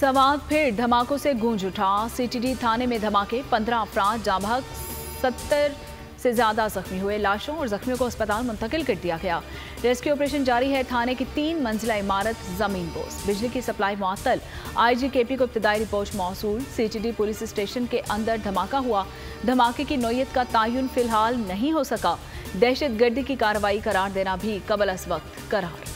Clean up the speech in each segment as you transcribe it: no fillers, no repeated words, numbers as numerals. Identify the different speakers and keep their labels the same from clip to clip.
Speaker 1: सवाद फिर धमाकों से गूंज उठा। सीटीडी थाने में धमाके, 15 अफराद जाँ बहक, 70 से ज्यादा जख्मी हुए। लाशों और जख्मियों को अस्पताल मुंतकिल कर दिया गया। रेस्क्यू ऑपरेशन जारी है। थाने की 3 मंजिला इमारत जमीन बोस, बिजली की सप्लाई मुअत्तल। IGKP को इब्तदाई रिपोर्ट मौसूल। सीटीडी पुलिस स्टेशन के अंदर धमाका हुआ। धमाके की नौयत का तायुन फिलहाल नहीं हो सका। दहशतगर्दी की कार्रवाई करार देना भी कबल अस वक्त करार।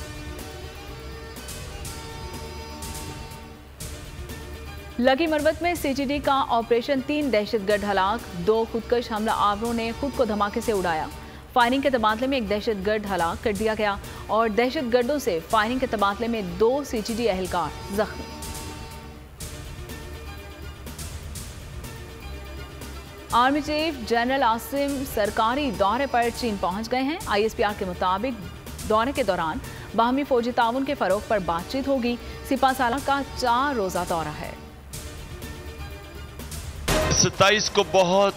Speaker 1: लकी मरवत में सीटीडी का ऑपरेशन, 3 दहशतगर्द हलाक, 2 खुदकश हमला आवरों ने खुद को धमाके से उड़ाया। फायरिंग के तबादले में 1 दहशतगर्द हलाक कर दिया गया और दहशतगर्दों से फायरिंग के तबादले में 2 सीटीडी एहलकार जख्मी। आर्मी चीफ जनरल आसिम सरकारी दौरे पर चीन पहुंच गए हैं। ISPR के मुताबिक दौरे के दौरान बाहमी फौजी ताउन के फरोग पर बातचीत होगी। सिपा सालार का 4 रोजा दौरा है।
Speaker 2: 27 को बहुत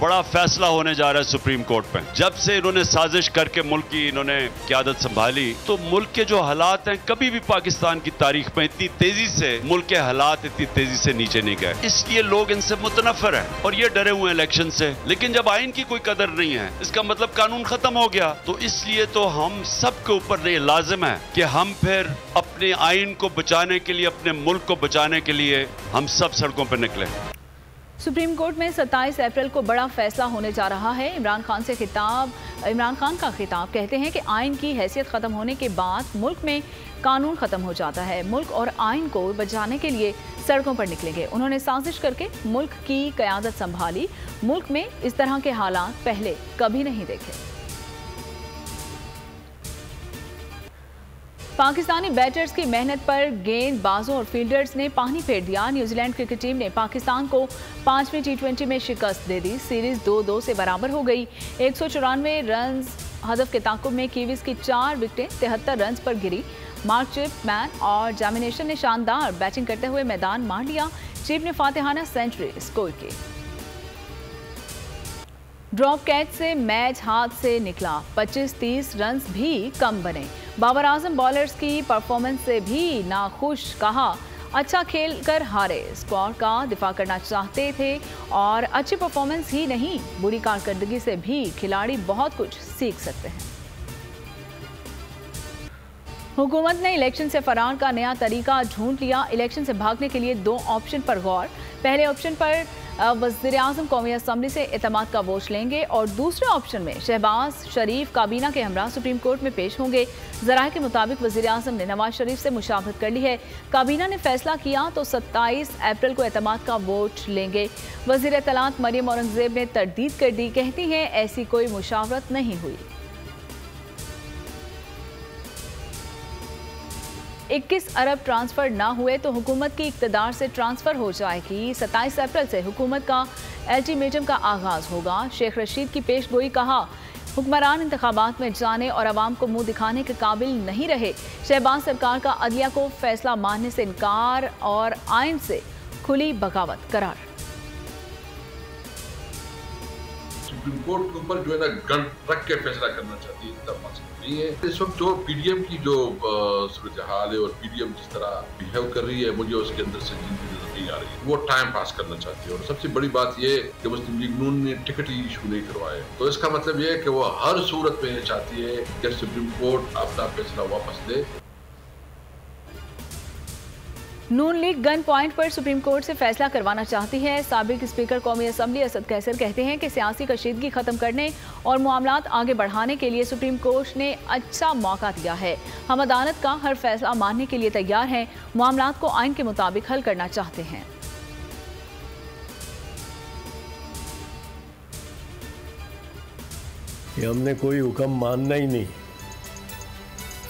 Speaker 2: बड़ा फैसला होने जा रहा है सुप्रीम कोर्ट में। जब से इन्होंने साजिश करके मुल्क की इन्होंने क़यादत संभाली, तो मुल्क के जो हालात हैं, कभी भी पाकिस्तान की तारीख में इतनी तेजी से मुल्क के हालात इतनी तेजी से नीचे नहीं गए। इसलिए लोग इनसे मुतनफर हैं और ये डरे हुए हैं इलेक्शन से। लेकिन जब आइन की कोई कदर नहीं है, इसका मतलब कानून खत्म हो गया। तो इसलिए तो हम सब के ऊपर ये लाजिम है कि हम फिर अपने आइन को बचाने के लिए, अपने मुल्क को बचाने के लिए हम सब सड़कों पर निकले।
Speaker 1: सुप्रीम कोर्ट में 27 अप्रैल को बड़ा फैसला होने जा रहा है। इमरान खान का खिताब कहते हैं कि आइन की हैसियत खत्म होने के बाद मुल्क में कानून खत्म हो जाता है। मुल्क और आइन को बचाने के लिए सड़कों पर निकलेंगे। उन्होंने साजिश करके मुल्क की क़यादत संभाली। मुल्क में इस तरह के हालात पहले कभी नहीं देखे। पाकिस्तानी बैटर्स की मेहनत पर गेंदबाजों और फील्डर्स ने पानी फेर दिया। न्यूजीलैंड क्रिकेट टीम ने पाकिस्तान को 5वीं T20 में शिकस्त दे दी। सीरीज 2-2 से बराबर हो गई। 194 रन हदफ के ताकुब में कीवीज की 4 विकेटें 73 रन पर गिरी। मार्क चिपमैन और जैमिनेशन ने शानदार बैटिंग करते हुए मैदान मार लिया। चिप ने फातिहाना सेंचुरी स्कोर की। ड्रॉप कैच से मैच हाथ से निकला। 25-30 रन भी कम बने। बाबर आजम बॉलर्स की परफॉर्मेंस से भी नाखुश, कहा अच्छा खेल कर हारे। स्कोर का दिफा करना चाहते थे और अच्छी परफॉर्मेंस ही नहीं, बुरी कारकर्दगी से भी खिलाड़ी बहुत कुछ सीख सकते हैं। हुकूमत ने इलेक्शन से फरार का नया तरीका ढूंढ लिया। इलेक्शन से भागने के लिए 2 ऑप्शन पर गौर। पहले ऑप्शन पर वज़ीर-ए-आज़म कौमी असम्बली से एतमाद का वोट लेंगे और दूसरे ऑप्शन में शहबाज शरीफ काबीना के हमरा सुप्रीम कोर्ट में पेश होंगे। ज़राए के मुताबिक वज़ीर-ए-आज़म ने नवाज शरीफ से मुशावरत कर ली है। काबीना ने फैसला किया तो 27 अप्रैल को एतमाद का वोट लेंगे। वज़ीर इत्तलात मरियम औरंगज़ेब ने तरदीद कर दी, कहती हैं ऐसी कोई मुशावरत नहीं हुई। 21 अरब ट्रांसफर ना हुए तो हुकूमत की इक़्तिदार से ट्रांसफर हो जाएगी। 27 अप्रैल से हुकूमत का अल्टीमेटम का आगाज होगा। शेख रशीद की पेशगोई, कहा हुक्मरान इंतखाबात में जाने और अवाम को मुंह दिखाने के काबिल नहीं रहे। शहबाज सरकार का अदलिया को फैसला मानने से इनकार और आइन से खुली बगावत करार।
Speaker 3: सुप्रीम कोर्ट के ऊपर जो है ना गन रख के फैसला करना चाहती है, इतना मसला नहीं है। इस वक्त जो PDM की जो सूरत हाल है और PDM जिस तरह बिहेव कर रही है, मुझे उसके अंदर से जिंदगी नजर नहीं आ रही है। वो टाइम पास करना चाहती है और सबसे बड़ी बात ये कि मुस्लिम लीग नून ने टिकट ही इशू नहीं करवाए। तो इसका मतलब ये है कि वो हर सूरत में ये चाहती है कि सुप्रीम कोर्ट अपना फैसला वापस दे।
Speaker 1: नून लीग गन पॉइंट पर सुप्रीम कोर्ट से फैसला करवाना चाहती है। साबिक स्पीकर कौमी असम्बली असद कैसर कहते हैं कि सियासी कशीदगी खत्म करने और मामलात आगे बढ़ाने के लिए सुप्रीम कोर्ट ने अच्छा मौका दिया है। हम अदालत का हर फैसला मानने के लिए तैयार हैं। मामलात को आइन के मुताबिक हल करना चाहते हैं।
Speaker 4: हमने कोई हुक्म मानना ही नहीं,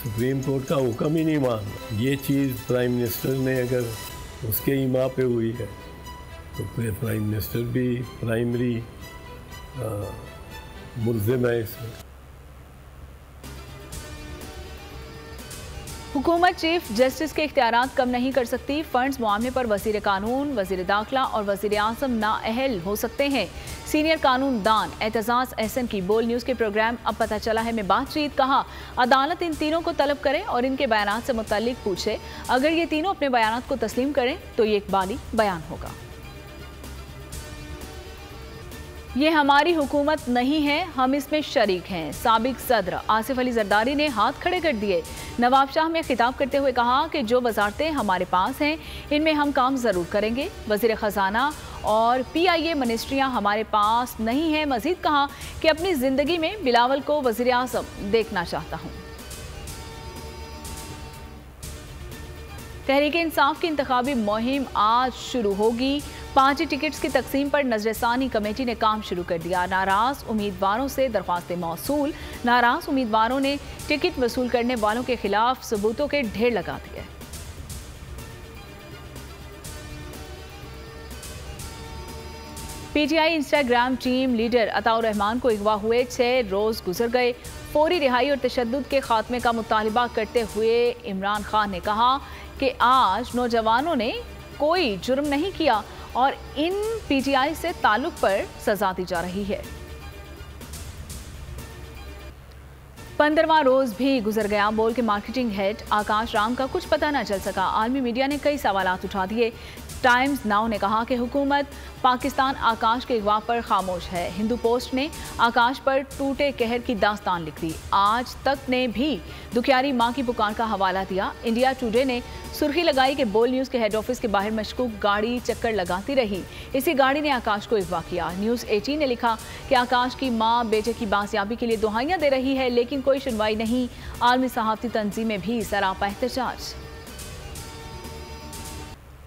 Speaker 4: सुप्रीम कोर्ट का हुक्म ही नहीं मानना। ये चीज़ प्राइम मिनिस्टर ने अगर उसके ईमा पे हुई है तो फिर प्राइम मिनिस्टर भी प्राइमरी मुल्ज़िम है इसमें।
Speaker 1: हुकूमत चीफ जस्टिस के इख्तियारात कम नहीं कर सकती। फंड्स मुआमले पर वज़ीर कानून, वज़ीर दाखिला और वज़ीर आज़म नाअहल हो सकते हैं। सीनियर कानूनदान एतजाज एहसन की बोल न्यूज के प्रोग्राम अब पता चला है में बातचीत। कहा, अदालत इन तीनों को तलब करे और इनके बयानात से मुताल्लिक पूछे। अगर ये तीनों अपने बयानात को तस्लीम करें तो ये इकबाली बयान होगा। ये हमारी हुकूमत नहीं है, हम इसमें शरीक हैं। साबिक सदर आसिफ अली जरदारी ने हाथ खड़े कर दिए। नवाब शाह में खिताब करते हुए कहा कि जो वजारतें हमारे पास हैं इनमें हम काम ज़रूर करेंगे। वज़ीर ख़जाना और PIA मिनिस्ट्रियाँ हमारे पास नहीं है। मज़ीद कहा कि अपनी ज़िंदगी में बिलावल को वज़ीर आज़म देखना चाहता हूँ। तहरीक इंसाफ की इंतखाबी मुहिम आज शुरू होगी। 5 टिकट्स की तकसीम पर नजरसानी कमेटी ने काम शुरू कर दिया। नाराज उम्मीदवारों से दरख्वास्तें मौसूल। नाराज उम्मीदवारों ने टिकट वसूल करने वालों के खिलाफ सबूतों के ढेर लगा दिए। PTI Instagram team leader Ataur Rahman को अगवा हुए 6 रोज गुजर गए। फौरी रिहाई और तशद्दुद के खात्मे का मुतालबा करते हुए इमरान खान ने कहा कि आज नौजवानों ने कोई जुर्म नहीं किया और इन PTI से ताल्लुक पर सजा दी जा रही है। 15वां रोज भी गुजर गया। बोल के मार्केटिंग हेड आकाश राम का कुछ पता न चल सका। आलमी मीडिया ने कई सवालात उठा दिए। टाइम्स नाउ ने कहा कि हुकूमत पाकिस्तान आकाश के अगवा पर खामोश है। हिंदू पोस्ट ने आकाश पर टूटे कहर की दास्तान लिख दी। आज तक ने भी दुखियारी मां की पुकार का हवाला दिया। इंडिया टुडे ने सुर्खी लगाई कि बोल न्यूज़ के हेड ऑफिस के बाहर मशकूक गाड़ी चक्कर लगाती रही। इसी गाड़ी ने आकाश को अगवा किया। न्यूज़ 18 ने लिखा कि आकाश की मां बेटे की बाजियाबी के लिए दुहाइयां दे रही है, लेकिन कोई सुनवाई नहीं। आलमी सहाफ़ती तंजीमें भी सरापा एहतजाज।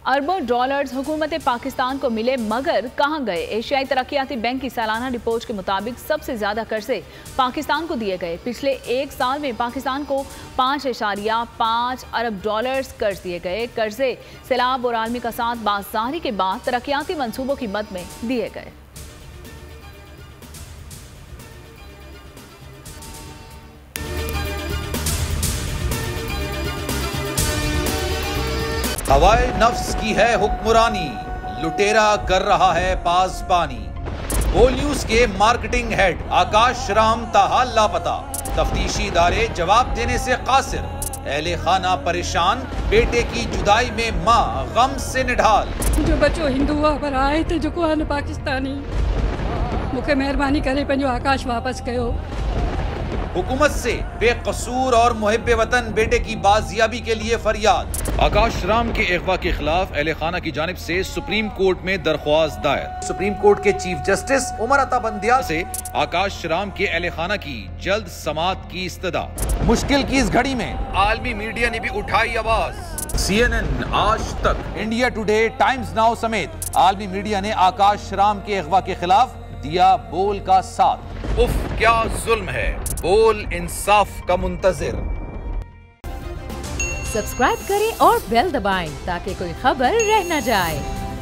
Speaker 1: अरबों डॉलर्स हुकूमत पाकिस्तान को मिले, मगर कहां गए? एशियाई तरक्याती बैंक की सालाना रिपोर्ट के मुताबिक सबसे ज्यादा कर्जे पाकिस्तान को दिए गए। पिछले 1 साल में पाकिस्तान को 5.5 अरब डॉलर्स कर्ज दिए गए। कर्जे सैलाब और आलमी कसाद बाज़ारी के बाद तरक्याती मंसूबों की मद में दिए गए।
Speaker 5: हवाए नफ्स की है हुक्मरानी, लुटेरा कर रहा है पासबानी। बोल न्यूज के मार्केटिंग हेड आकाश राम ताहाल लापता। तफ्तीशी इदारे जवाब देने से कासिर। अहले खाना परेशान, बेटे की जुदाई में माँ गम से निढाल।
Speaker 6: जो बच्चो हिंदू पर आए थे जो को पाकिस्तानी, मुझे मेहरबानी करे पंहिंजो आकाश वापस कयो।
Speaker 5: हुकूमत से बेकसूर और मुहिब्बे वतन बेटे की बाजियाबी के लिए फरियाद। आकाश राम के अगवा के खिलाफ अहले खाना की जानिब से सुप्रीम कोर्ट में दरख्वास्त दायर। सुप्रीम कोर्ट के चीफ जस्टिस उमर अता बंदियाल से आकाश राम के अहले खाना की जल्द समाअत की इस्तदा। मुश्किल की इस घड़ी में आलमी मीडिया ने भी उठाई आवाज। CNN, आज तक, इंडिया टुडे, टाइम्स नाउ समेत आलमी मीडिया ने आकाश राम के अगवा के खिलाफ दिया बोल का साथ। उफ, क्या जुल्म है। बोल इंसाफ का मुंतजिर।
Speaker 7: सब्सक्राइब करें और बेल दबाएं ताकि कोई खबर रह न जाए।